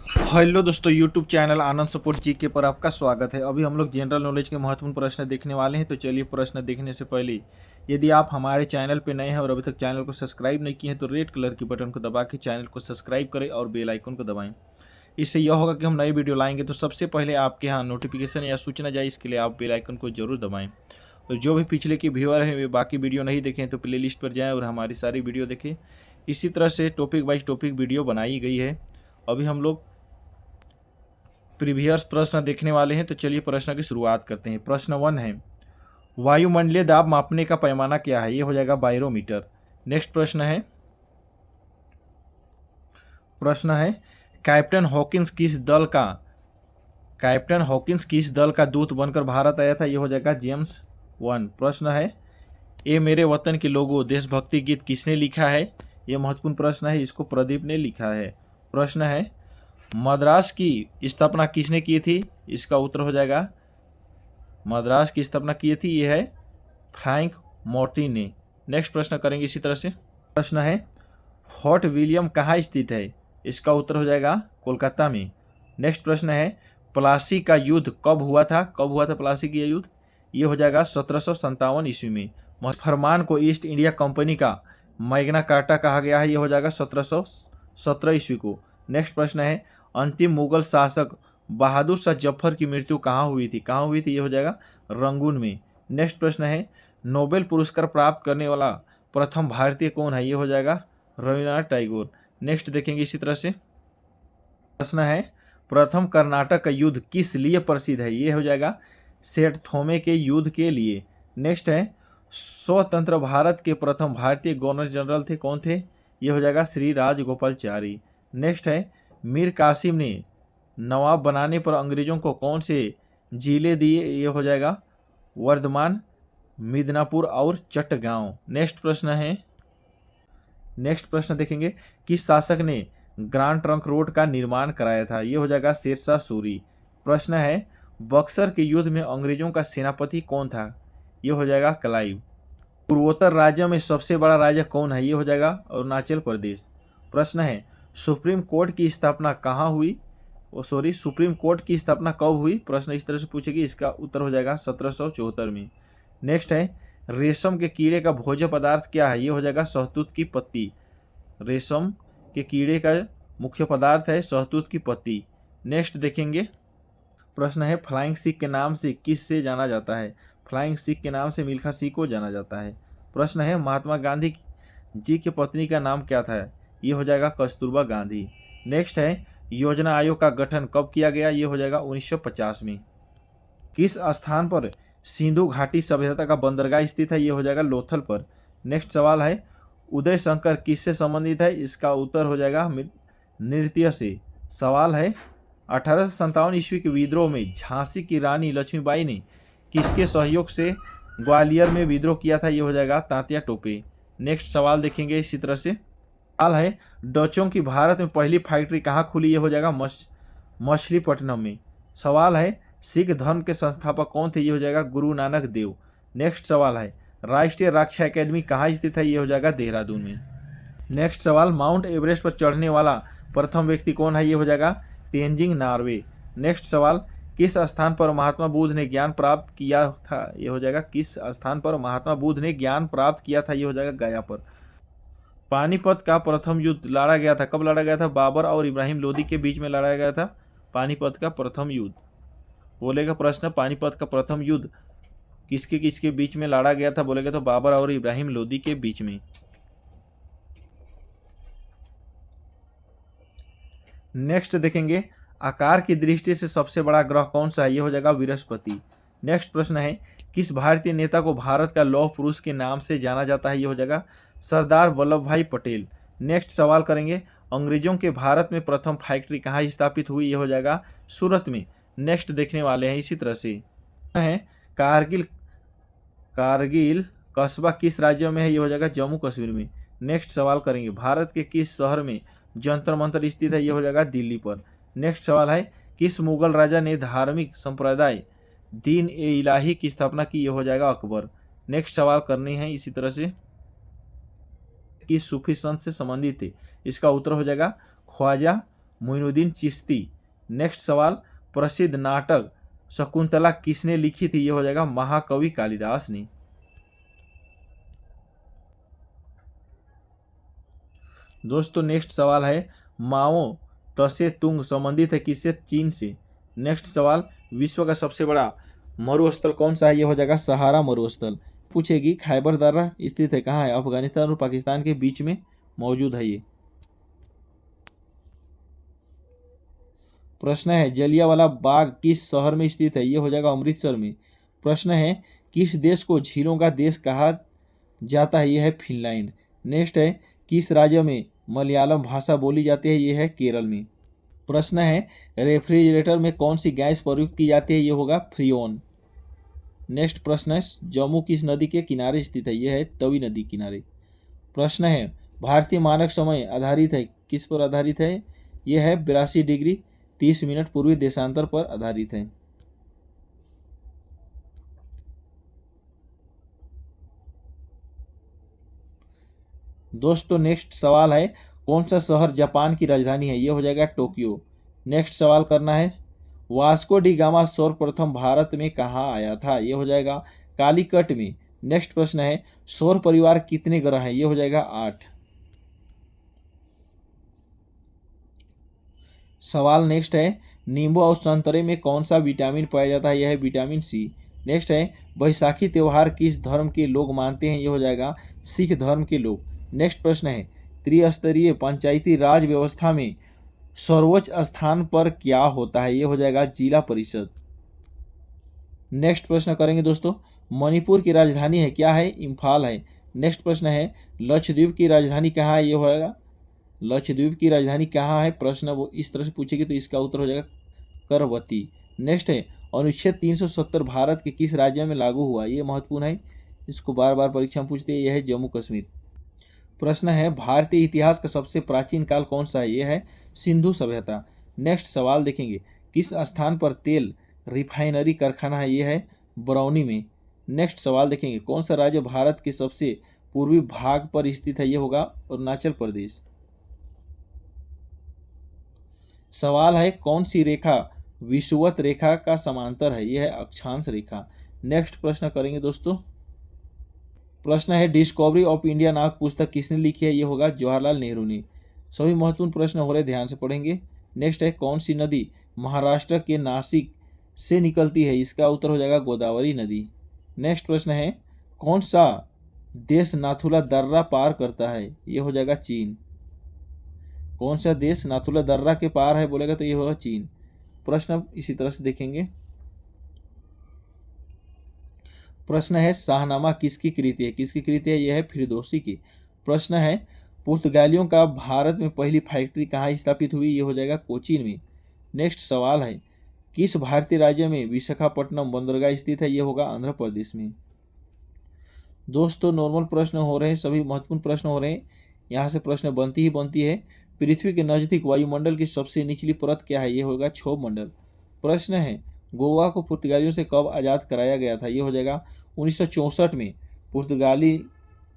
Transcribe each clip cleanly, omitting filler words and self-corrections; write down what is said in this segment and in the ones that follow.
Hello दोस्तों, YouTube channel आनंद support GK पर आपका स्वागत है। अभी हम लोग जनरल नॉलेज के महत्वपूर्ण प्रश्न देखने वाले हैं। तो चलिए, प्रश्न देखने से पहले यदि आप हमारे चैनल पर नए हैं और अभी तक चैनल को सब्सक्राइब नहीं किए हैं तो रेड कलर की बटन को दबा के चैनल को सब्सक्राइब करें और बेल आइकन को दबाएं। इससे यह होगा कि हम नई वीडियो लाएंगे तो सबसे पहले आपके यहाँ नोटिफिकेशन या सूचना जाए, इसके लिए आप बेल आइकन को जरूर दबाएं। और जो भी पिछले की व्यूअर हैं वे बाकी वीडियो नहीं देखें तो प्ले लिस्ट पर जाएँ और हमारी सारी वीडियो देखें। इसी तरह से टॉपिक वाइज टॉपिक वीडियो बनाई गई है। अभी हम लोग प्रीवियस प्रश्न देखने वाले हैं। तो चलिए प्रश्न की शुरुआत करते हैं। प्रश्न 1 है, वायुमंडलीय दाब मापने का पैमाना क्या है? ये हो जाएगा बायरोमीटर। नेक्स्ट प्रश्न है कैप्टन हॉकिंस किस दल का दूत बनकर भारत आया था? ये हो जाएगा जेम्स वन। प्रश्न है, ए मेरे वतन के लोगों देशभक्ति गीत किसने लिखा है? ये महत्वपूर्ण प्रश्न है, इसको प्रदीप ने लिखा है। प्रश्न है, मद्रास की स्थापना किसने की थी? इसका उत्तर हो जाएगा, मद्रास की स्थापना की थी ये है फ्रैंक मोर्टी ने। नेक्स्ट प्रश्न करेंगे इसी तरह से। प्रश्न है, फोर्ट विलियम कहाँ स्थित है? इसका उत्तर हो जाएगा कोलकाता में। नेक्स्ट प्रश्न है, प्लासी का युद्ध कब हुआ था? कब हुआ था प्लासी का युद्ध? ये हो जाएगा 1757 ईस्वी में। फरमान को ईस्ट इंडिया कंपनी का मैग्ना कार्टा कहा गया है। ये हो जाएगा 1717 ईस्वी को। नेक्स्ट प्रश्न है, अंतिम मुगल शासक बहादुर शाह जफर की मृत्यु कहाँ हुई थी? कहाँ हुई थी? ये हो जाएगा रंगून में। नेक्स्ट प्रश्न है, नोबेल पुरस्कार प्राप्त करने वाला प्रथम भारतीय कौन है? ये हो जाएगा रविन्द्रनाथ टैगोर। नेक्स्ट देखेंगे इसी तरह से। प्रश्न है, प्रथम कर्नाटक का युद्ध किस लिए प्रसिद्ध है? ये हो जाएगा सेठथोमे के युद्ध के लिए। नेक्स्ट है, स्वतंत्र भारत के प्रथम भारतीय गवर्नर जनरल थे, कौन थे? ये हो जाएगा श्री राजगोपालचारी। नेक्स्ट है, मीर कासिम ने नवाब बनाने पर अंग्रेजों को कौन से जिले दिए? ये हो जाएगा वर्धमान, मिदनापुर और चट्टगांव। नेक्स्ट प्रश्न देखेंगे, किस शासक ने ग्रांड ट्रंक रोड का निर्माण कराया था? ये हो जाएगा शेरशाह सूरी। प्रश्न है, बक्सर के युद्ध में अंग्रेजों का सेनापति कौन था? ये हो जाएगा क्लाइव। पूर्वोत्तर राज्यों में सबसे बड़ा राज्य कौन है? ये हो जाएगा अरुणाचल प्रदेश। प्रश्न है, सुप्रीम कोर्ट की स्थापना कहाँ हुई? सुप्रीम कोर्ट की स्थापना कब हुई? प्रश्न इस तरह से पूछेगी, इसका उत्तर हो जाएगा 1774 में। नेक्स्ट है, रेशम के कीड़े का भोज्य पदार्थ क्या है? ये हो जाएगा शहतूत की पत्ती। रेशम के कीड़े का मुख्य पदार्थ है शहतूत की पत्ती। नेक्स्ट देखेंगे। प्रश्न है, फ्लाइंग सिख के नाम से किस से जाना जाता है? फ्लाइंग सिख के नाम से मिल्खा सिंह को जाना जाता है। प्रश्न है, महात्मा गांधी जी की पत्नी का नाम क्या था? ये हो जाएगा कस्तूरबा गांधी। नेक्स्ट है, योजना आयोग का गठन कब किया गया? ये हो जाएगा 1950 में। किस स्थान पर सिंधु घाटी सभ्यता का बंदरगाह स्थित है? ये हो जाएगा लोथल पर। नेक्स्ट सवाल है, उदय शंकर किससे संबंधित है? इसका उत्तर हो जाएगा नृत्य से। सवाल है, 1857 ईस्वी के विद्रोह में झांसी की रानी लक्ष्मीबाई ने किसके सहयोग से ग्वालियर में विद्रोह किया था? ये हो जाएगा तात्या टोपे। नेक्स्ट सवाल देखेंगे इसी तरह से। सवाल है, डचों की भारत में पहली फैक्ट्री कहाँ खुली? ये हो जाएगा मछलीपट्टनम में। सवाल है, सिख धर्म के संस्थापक कौन थे? ये हो जाएगा गुरु नानक देव। नेक्स्ट सवाल है, राष्ट्रीय रक्षा अकेडमी कहाँ स्थित है? ये हो जाएगा देहरादून में। नेक्स्ट सवाल, माउंट एवरेस्ट पर चढ़ने वाला प्रथम व्यक्ति कौन है? ये हो जाएगा तेंजिंग नार्वे। नेक्स्ट सवाल, किस स्थान पर महात्मा बुद्ध ने ज्ञान प्राप्त किया था? ये हो जाएगा किस स्थान पर महात्मा बुद्ध ने ज्ञान प्राप्त किया था? ये हो जाएगा गया पर। पानीपत का प्रथम युद्ध लड़ा गया था, कब लड़ा गया था? बाबर और इब्राहिम लोदी के बीच में लड़ा गया था पानीपत का प्रथम युद्ध। बोलेगा प्रश्न, पानीपत का प्रथम युद्ध किसके किसके बीच में लड़ा गया था? बोलेगा तो बाबर और इब्राहिम लोदी के बीच में। नेक्स्ट देखेंगे, आकार की दृष्टि से सबसे बड़ा ग्रह कौन सा है? ये हो जाएगा बृहस्पति। नेक्स्ट प्रश्न है, किस भारतीय नेता को भारत का लौह पुरुष के नाम से जाना जाता है? ये हो जाएगा सरदार वल्लभ भाई पटेल। नेक्स्ट सवाल करेंगे, अंग्रेजों के भारत में प्रथम फैक्ट्री कहाँ स्थापित हुई? ये हो जाएगा सूरत में। नेक्स्ट देखने वाले हैं इसी तरह से है, कारगिल कस्बा किस राज्य में है? ये हो जाएगा जम्मू कश्मीर में। नेक्स्ट सवाल करेंगे, भारत के किस शहर में जंतर मंतर स्थित है? ये हो जाएगा दिल्ली पर। नेक्स्ट सवाल है, किस मुगल राजा ने धार्मिक संप्रदाय दीन ए इलाही की स्थापना की? ये हो जाएगा अकबर। नेक्स्ट सवाल करने हैं इसी तरह से, किस सूफी संत से संबंधित थे? इसका उत्तर हो जाएगा ख्वाजा मोइनुद्दीन चिश्ती। नेक्स्ट सवाल, प्रसिद्ध नाटक शकुंतला किसने लिखी थी? ये हो जाएगा महाकवि कालिदास ने। दोस्तों नेक्स्ट सवाल है, माओ तसे तुंग संबंधित है किससे? चीन से। नेक्स्ट सवाल, विश्व का सबसे बड़ा मरुस्थल कौन सा है? ये हो जाएगा सहारा मरुस्थल। पूछेगी खैबर दर्रा स्थित है कहाँ है? अफगानिस्तान और पाकिस्तान के बीच में मौजूद है ये। प्रश्न है, जलियांवाला बाग किस शहर में स्थित है? ये हो जाएगा अमृतसर में। प्रश्न है, किस देश को झीलों का देश कहा जाता है? यह है फिनलैंड। नेक्स्ट है, किस राज्य में मलयालम भाषा बोली जाती है? यह है केरल में। प्रश्न है, रेफ्रिजरेटर में कौन सी गैस प्रयुक्त की जाती है? यह होगा फ्रीओन। नेक्स्ट प्रश्न है, जम्मू किस नदी के किनारे स्थित है? यह है तवी नदी किनारे। प्रश्न है, भारतीय मानक समय आधारित है किस पर आधारित है? यह है 82 डिग्री 30 मिनट पूर्वी देशांतर पर आधारित है। दोस्तों नेक्स्ट सवाल है, कौन सा शहर जापान की राजधानी है? यह हो जाएगा टोक्यो। नेक्स्ट सवाल करना है, वास्को डी गामा सर्वप्रथम भारत में कहाँ आया था? यह हो जाएगा कालीकट में। नेक्स्ट प्रश्न है, सौर परिवार कितने ग्रह हैं? यह हो जाएगा 8। सवाल नेक्स्ट है, नींबू और संतरे में कौन सा विटामिन पाया जाता है? यह है विटामिन सी। नेक्स्ट है, बैसाखी त्योहार किस धर्म के लोग मानते हैं? यह हो जाएगा सिख धर्म के लोग। नेक्स्ट प्रश्न है, त्रिस्तरीय पंचायती राज व्यवस्था में सर्वोच्च स्थान पर क्या होता है? यह हो जाएगा जिला परिषद। नेक्स्ट प्रश्न करेंगे दोस्तों, मणिपुर की राजधानी है क्या है? इम्फाल है। नेक्स्ट प्रश्न है, लक्षद्वीप की राजधानी कहाँ है? ये होगा लक्षद्वीप की राजधानी कहाँ है? प्रश्न वो इस तरह से पूछेगी तो इसका उत्तर हो जाएगा करवती। नेक्स्ट है, अनुच्छेद 370 भारत के किस राज्य में लागू हुआ? ये महत्वपूर्ण है, इसको बार बार परीक्षा में पूछते हैं। यह है जम्मू कश्मीर। प्रश्न है, भारतीय इतिहास का सबसे प्राचीन काल कौन सा है? यह है सिंधु सभ्यता। नेक्स्ट सवाल देखेंगे, किस स्थान पर तेल रिफाइनरी कारखाना है? यह है बरौनी में। नेक्स्ट सवाल देखेंगे, कौन सा राज्य भारत के सबसे पूर्वी भाग पर स्थित है? यह होगा अरुणाचल प्रदेश। सवाल है, कौन सी रेखा विषुवत रेखा का समांतर है? यह है अक्षांश रेखा। नेक्स्ट प्रश्न करेंगे दोस्तों, प्रश्न है, डिस्कवरी ऑफ इंडिया नामक पुस्तक किसने लिखी है? यह होगा जवाहरलाल नेहरू ने। सभी महत्वपूर्ण प्रश्न हो रहे, ध्यान से पढ़ेंगे। नेक्स्ट है, कौन सी नदी महाराष्ट्र के नासिक से निकलती है? इसका उत्तर हो जाएगा गोदावरी नदी। नेक्स्ट प्रश्न है, कौन सा देश नाथुला दर्रा पार करता है? यह हो जाएगा चीन। कौन सा देश नाथुला दर्रा के पार है बोलेगा तो यह होगा चीन। प्रश्न इसी तरह से देखेंगे। प्रश्न है, शाहनामा किसकी कृति है? किसकी कृति है? यह है फिरदौसी की। प्रश्न है, पुर्तगालियों का भारत में पहली फैक्ट्री कहाँ स्थापित हुई? यह हो जाएगा कोचीन में। नेक्स्ट सवाल है, किस भारतीय राज्य में विशाखापट्टनम बंदरगाह स्थित है? यह होगा आंध्र प्रदेश में। दोस्तों नॉर्मल प्रश्न हो रहे हैं, सभी महत्वपूर्ण प्रश्न हो रहे हैं। यहाँ से प्रश्न बनती ही बनती है, पृथ्वी के नजदीक वायुमंडल की सबसे निचली परत क्या है? यह होगा क्षोभ मंडल। प्रश्न है, गोवा को पुर्तगालियों से कब आज़ाद कराया गया था? यह हो जाएगा 1964 में। पुर्तगाली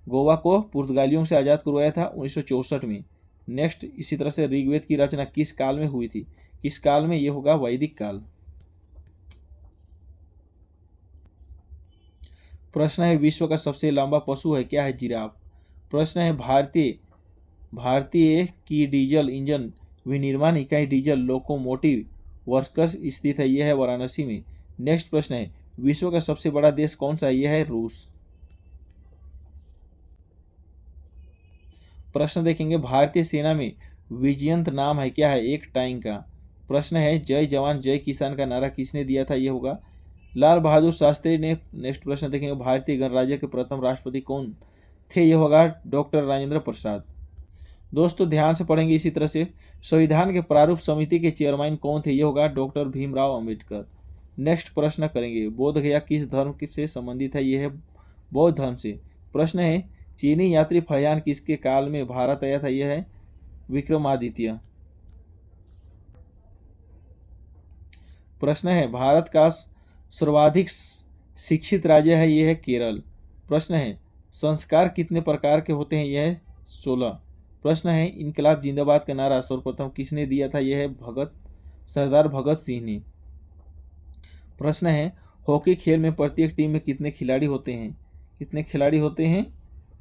गोवा को पुर्तगालियों से आज़ाद करवाया था 1964 में। नेक्स्ट इसी तरह से ऋग्वेद की रचना किस काल में हुई थी? किस काल में? यह होगा वैदिक काल। प्रश्न है, विश्व का सबसे लंबा पशु है क्या है? जिराफ। प्रश्न है, भारतीय की डीजल इंजन विनिर्माण इकाई डीजल लोकोमोटिव वर्क्स स्थित है? यह है वाराणसी में। नेक्स्ट प्रश्न है, विश्व का सबसे बड़ा देश कौन सा है? यह है रूस। प्रश्न देखेंगे, भारतीय सेना में विजयंत नाम है क्या है? एक टैंक का। प्रश्न है, जय जवान जय किसान का नारा किसने दिया था? यह होगा लाल बहादुर शास्त्री ने। नेक्स्ट प्रश्न देखेंगे, भारतीय गणराज्य के प्रथम राष्ट्रपति कौन थे? यह होगा डॉक्टर राजेंद्र प्रसाद। दोस्तों ध्यान से पढ़ेंगे इसी तरह से, संविधान के प्रारूप समिति के चेयरमैन कौन थे? यह होगा डॉक्टर भीमराव अंबेडकर। नेक्स्ट प्रश्न करेंगे, बोध गया किस धर्म से संबंधित है? यह है बौद्ध धर्म से। प्रश्न है, चीनी यात्री फहियान किसके काल में भारत आया था? यह है विक्रमादित्य। प्रश्न है, भारत का सर्वाधिक शिक्षित राज्य है? यह है केरल। प्रश्न है, संस्कार कितने प्रकार के होते हैं? यह है 16। प्रश्न है इनकलाब जिंदाबाद का नारा सर्वप्रथम किसने दिया था? यह है सरदार भगत सिंह ने। प्रश्न है हॉकी खेल में प्रत्येक टीम में कितने खिलाड़ी होते हैं? कितने खिलाड़ी होते हैं?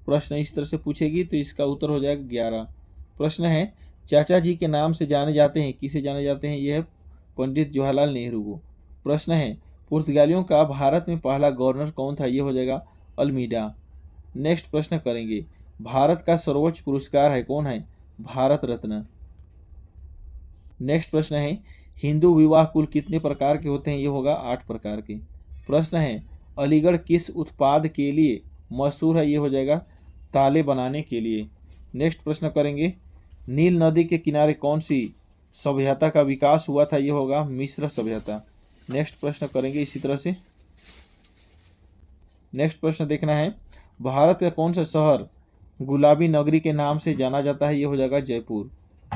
प्रश्न इस तरह से पूछेगी तो इसका उत्तर हो जाएगा 11। प्रश्न है चाचा जी के नाम से जाने जाते हैं, किसे जाने जाते हैं? यह है पंडित जवाहरलाल नेहरू को। प्रश्न है पुर्तगालियों का भारत में पहला गवर्नर कौन था? यह हो जाएगा अल्मीडा। नेक्स्ट प्रश्न करेंगे भारत का सर्वोच्च पुरस्कार है कौन है? भारत रत्न। नेक्स्ट प्रश्न है हिंदू विवाह कुल कितने प्रकार के होते हैं? ये होगा 8 प्रकार के। प्रश्न है अलीगढ़ किस उत्पाद के लिए मशहूर है? ये हो जाएगा ताले बनाने के लिए। नेक्स्ट प्रश्न करेंगे नील नदी के किनारे कौन सी सभ्यता का विकास हुआ था? ये होगा मिस्र सभ्यता। नेक्स्ट प्रश्न करेंगे इसी तरह से। नेक्स्ट प्रश्न देखना है भारत का कौन सा शहर गुलाबी नगरी के नाम से जाना जाता है? ये हो जाएगा जयपुर।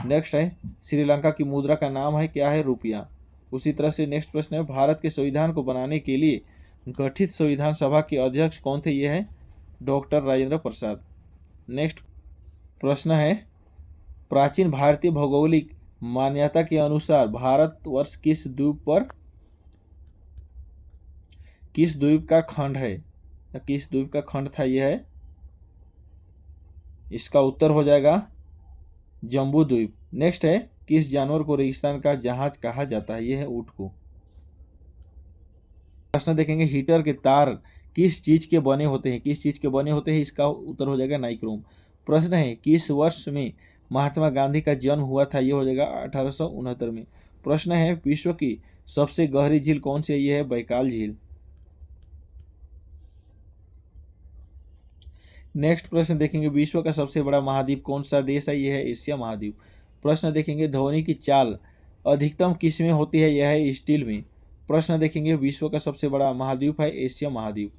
नेक्स्ट है श्रीलंका की मुद्रा का नाम है क्या है? रुपया। उसी तरह से नेक्स्ट प्रश्न है भारत के संविधान को बनाने के लिए गठित संविधान सभा के अध्यक्ष कौन थे? ये है डॉक्टर राजेंद्र प्रसाद। नेक्स्ट प्रश्न है प्राचीन भारतीय भौगोलिक मान्यता के अनुसार भारतवर्ष किस द्वीप का खंड है? किस द्वीप का खंड था? यह है इसका उत्तर हो जाएगा जम्बू द्वीप। नेक्स्ट है किस जानवर को रेगिस्तान का जहाज कहा जाता है? यह है ऊंट को। प्रश्न देखेंगे हीटर के तार किस चीज के बने होते हैं? किस चीज के बने होते हैं? इसका उत्तर हो जाएगा नाइक्रोम। प्रश्न है किस वर्ष में महात्मा गांधी का जन्म हुआ था? यह हो जाएगा 1869 में। प्रश्न है विश्व की सबसे गहरी झील कौन सी है? यह है बैकाल झील। नेक्स्ट प्रश्न देखेंगे विश्व का सबसे बड़ा महाद्वीप कौन सा देश है? यह है एशिया महाद्वीप। प्रश्न देखेंगे ध्वनि की चाल अधिकतम किस में होती है? यह है स्टील में। प्रश्न देखेंगे विश्व का सबसे बड़ा महाद्वीप है एशिया महाद्वीप।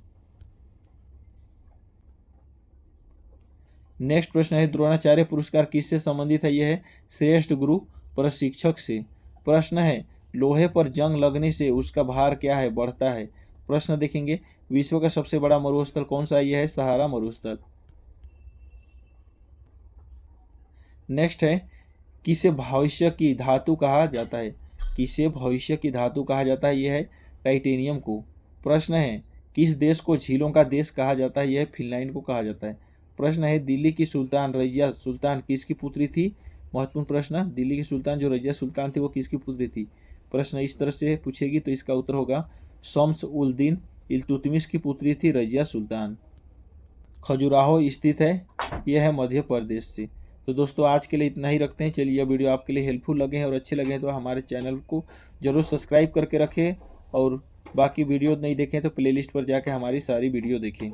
नेक्स्ट प्रश्न है द्रोणाचार्य पुरस्कार किससे संबंधित है? यह है श्रेष्ठ गुरु प्रशिक्षक से। प्रश्न है लोहे पर जंग लगने से उसका भार क्या है? बढ़ता है। प्रश्न देखेंगे विश्व का सबसे बड़ा मरुस्थल कौन सा है? यह है सहारा मरुस्थल। नेक्स्ट है किसे भविष्य की धातु कहा जाता है? किसे भविष्य की धातु कहा जाता है? यह है टाइटेनियम को। प्रश्न है किस देश को झीलों का देश कहा जाता है? यह है फिनलैंड को कहा जाता है। प्रश्न है दिल्ली की सुल्तान रजिया सुल्तान किसकी पुत्री थी? महत्वपूर्ण प्रश्न दिल्ली की सुल्तान जो रजिया सुल्तान थी वो किसकी पुत्री थी? प्रश्न इस तरह से पूछेगी तो इसका उत्तर होगा शम्स उल दीन इल्तुतमिश की पुत्री थी रजिया सुल्तान। खजुराहो स्थित है, यह है मध्य प्रदेश से। तो दोस्तों आज के लिए इतना ही रखते हैं। चलिए यह वीडियो आपके लिए हेल्पफुल लगे हैं और अच्छे लगे हैं तो हमारे चैनल को जरूर सब्सक्राइब करके रखें और बाकी वीडियो नहीं देखें तो प्लेलिस्ट पर जाकर हमारी सारी वीडियो देखें।